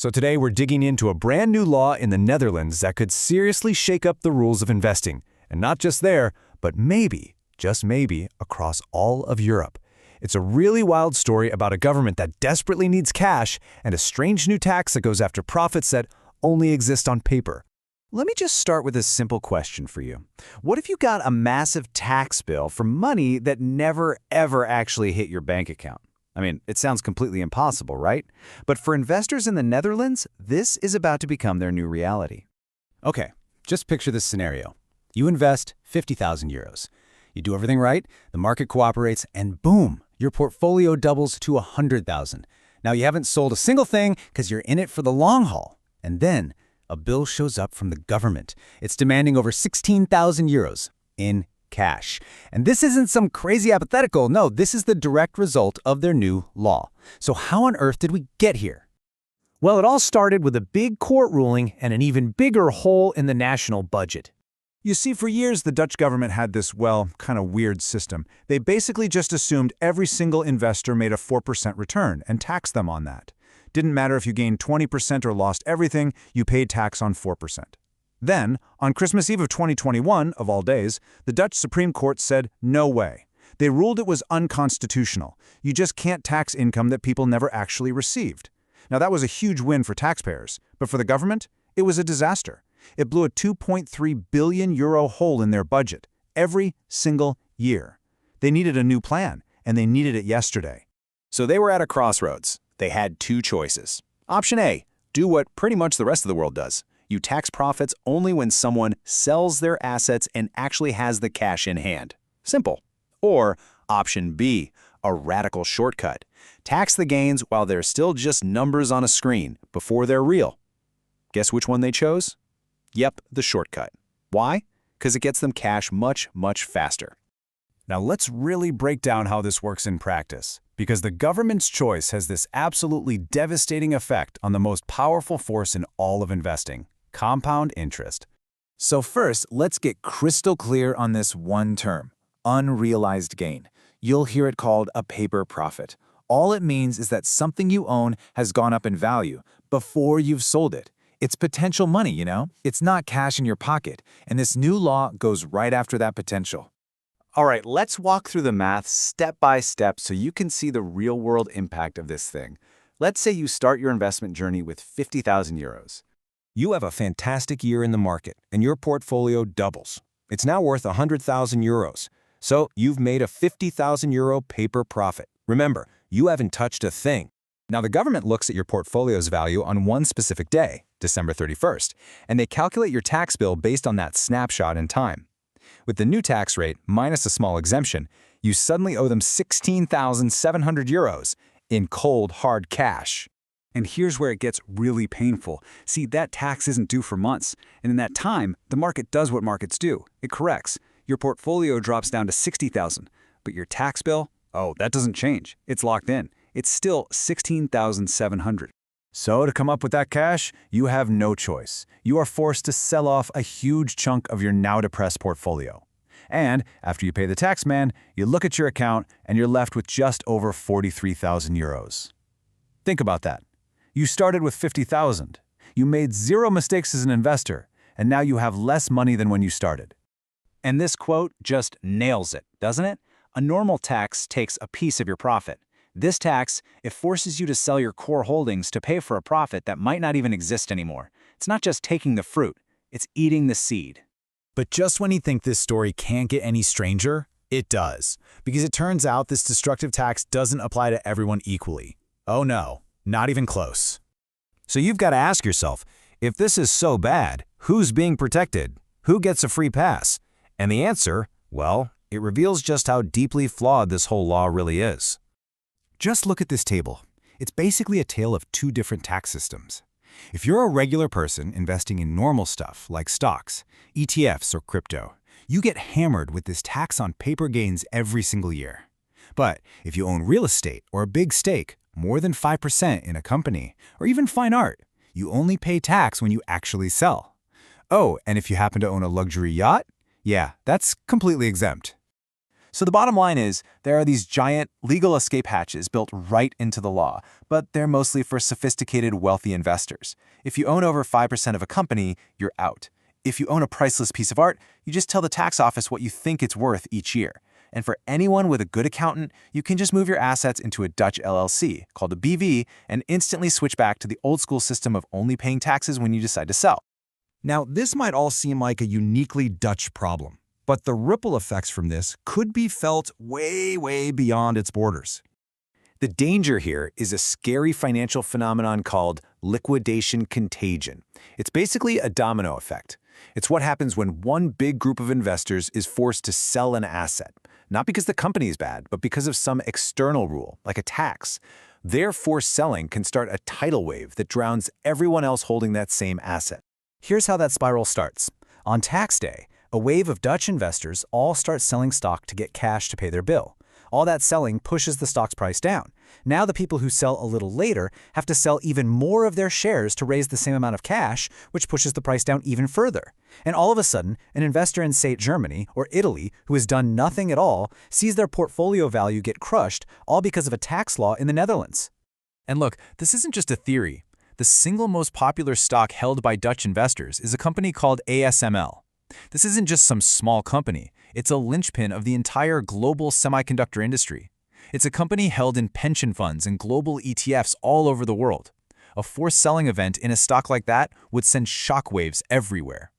So today we're digging into a brand new law in the Netherlands that could seriously shake up the rules of investing. And not just there, but maybe, just maybe, across all of Europe. It's a really wild story about a government that desperately needs cash and a strange new tax that goes after profits that only exist on paper. Let me just start with a simple question for you. What if you got a massive tax bill for money that never, ever actually hit your bank account? I mean, it sounds completely impossible, right? But for investors in the Netherlands, this is about to become their new reality. Okay, just picture this scenario. You invest 50,000 euros. You do everything right, the market cooperates, and boom, your portfolio doubles to 100,000. Now you haven't sold a single thing because you're in it for the long haul. And then a bill shows up from the government. It's demanding over 16,000 euros in cash. And this isn't some crazy hypothetical. No, this is the direct result of their new law. So how on earth did we get here? Well, it all started with a big court ruling and an even bigger hole in the national budget. You see, for years, the Dutch government had this, kind of weird system. They basically just assumed every single investor made a 4% return and taxed them on that. Didn't matter if you gained 20% or lost everything, you paid tax on 4%. Then, on Christmas Eve of 2021, of all days, the Dutch Supreme Court said, no way. They ruled it was unconstitutional. You just can't tax income that people never actually received. Now, that was a huge win for taxpayers, but for the government, it was a disaster. It blew a 2.3 billion euro hole in their budget every single year. They needed a new plan, and they needed it yesterday. So they were at a crossroads. They had two choices. Option A, do what pretty much the rest of the world does. You tax profits only when someone sells their assets and actually has the cash in hand. Simple. Or option B, a radical shortcut. Tax the gains while they're still just numbers on a screen before they're real. Guess which one they chose? Yep, the shortcut. Why? Because it gets them cash much, much faster. Now let's really break down how this works in practice, because the government's choice has this absolutely devastating effect on the most powerful force in all of investing: compound interest. So first, let's get crystal clear on this one term, unrealized gain. You'll hear it called a paper profit. All it means is that something you own has gone up in value before you've sold it. It's potential money, you know? It's not cash in your pocket, and this new law goes right after that potential. All right, let's walk through the math step by step so you can see the real-world impact of this thing. Let's say you start your investment journey with 50,000 euros. You have a fantastic year in the market, and your portfolio doubles. It's now worth 100,000 euros. So you've made a 50,000 euro paper profit. Remember, you haven't touched a thing. Now the government looks at your portfolio's value on one specific day, December 31st, and they calculate your tax bill based on that snapshot in time. With the new tax rate, minus a small exemption, you suddenly owe them 16,700 euros in cold, hard cash. And here's where it gets really painful. See, that tax isn't due for months, and in that time, the market does what markets do. It corrects. Your portfolio drops down to 60,000, but your tax bill, oh, that doesn't change. It's locked in. It's still 16,700. So to come up with that cash, you have no choice. You are forced to sell off a huge chunk of your now depressed portfolio. And after you pay the tax man, you look at your account and you're left with just over 43,000 euros. Think about that. You started with 50,000. You made zero mistakes as an investor, and now you have less money than when you started. And this quote just nails it, doesn't it? A normal tax takes a piece of your profit. This tax, it forces you to sell your core holdings to pay for a profit that might not even exist anymore. It's not just taking the fruit, it's eating the seed. But just when you think this story can't get any stranger, it does. Because it turns out this destructive tax doesn't apply to everyone equally. Oh no, not even close. So you've got to ask yourself, if this is so bad, who's being protected? Who gets a free pass? And the answer, well, it reveals just how deeply flawed this whole law really is. Just look at this table. It's basically a tale of two different tax systems. If you're a regular person investing in normal stuff like stocks, ETFs, or crypto, you get hammered with this tax on paper gains every single year. But if you own real estate or a big stake, more than 5% in a company, or even fine art, you only pay tax when you actually sell. Oh, and if you happen to own a luxury yacht, yeah, that's completely exempt. So the bottom line is, there are these giant legal escape hatches built right into the law, but they're mostly for sophisticated, wealthy investors. If you own over 5% of a company, you're out. If you own a priceless piece of art, you just tell the tax office what you think it's worth each year. And for anyone with a good accountant, you can just move your assets into a Dutch LLC, called a BV, and instantly switch back to the old-school system of only paying taxes when you decide to sell. Now, this might all seem like a uniquely Dutch problem, but the ripple effects from this could be felt way, way beyond its borders. The danger here is a scary financial phenomenon called liquidation contagion. It's basically a domino effect. It's what happens when one big group of investors is forced to sell an asset, not because the company is bad, but because of some external rule, like a tax. Their forced selling can start a tidal wave that drowns everyone else holding that same asset. Here's how that spiral starts. On tax day, a wave of Dutch investors all start selling stock to get cash to pay their bill. All that selling pushes the stock's price down. Now the people who sell a little later have to sell even more of their shares to raise the same amount of cash, which pushes the price down even further. And all of a sudden, an investor in, say, Germany or Italy who has done nothing at all sees their portfolio value get crushed, all because of a tax law in the Netherlands. And look, this isn't just a theory. The single most popular stock held by Dutch investors is a company called ASML. This isn't just some small company. It's a linchpin of the entire global semiconductor industry. It's a company held in pension funds and global ETFs all over the world. A forced selling event in a stock like that would send shockwaves everywhere.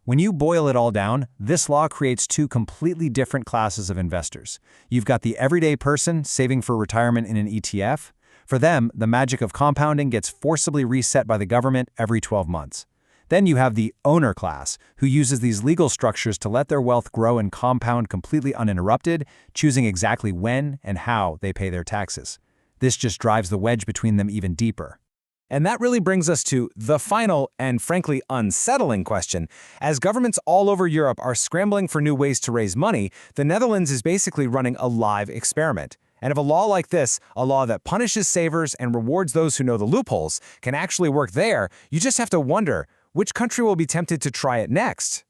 When you boil it all down, this law creates two completely different classes of investors. You've got the everyday person saving for retirement in an ETF. For them, the magic of compounding gets forcibly reset by the government every 12 months. Then you have the owner class, who uses these legal structures to let their wealth grow and compound completely uninterrupted, choosing exactly when and how they pay their taxes. This just drives the wedge between them even deeper. And that really brings us to the final and frankly unsettling question. As governments all over Europe are scrambling for new ways to raise money, the Netherlands is basically running a live experiment. And if a law like this, a law that punishes savers and rewards those who know the loopholes, can actually work there, you just have to wonder, which country will be tempted to try it next?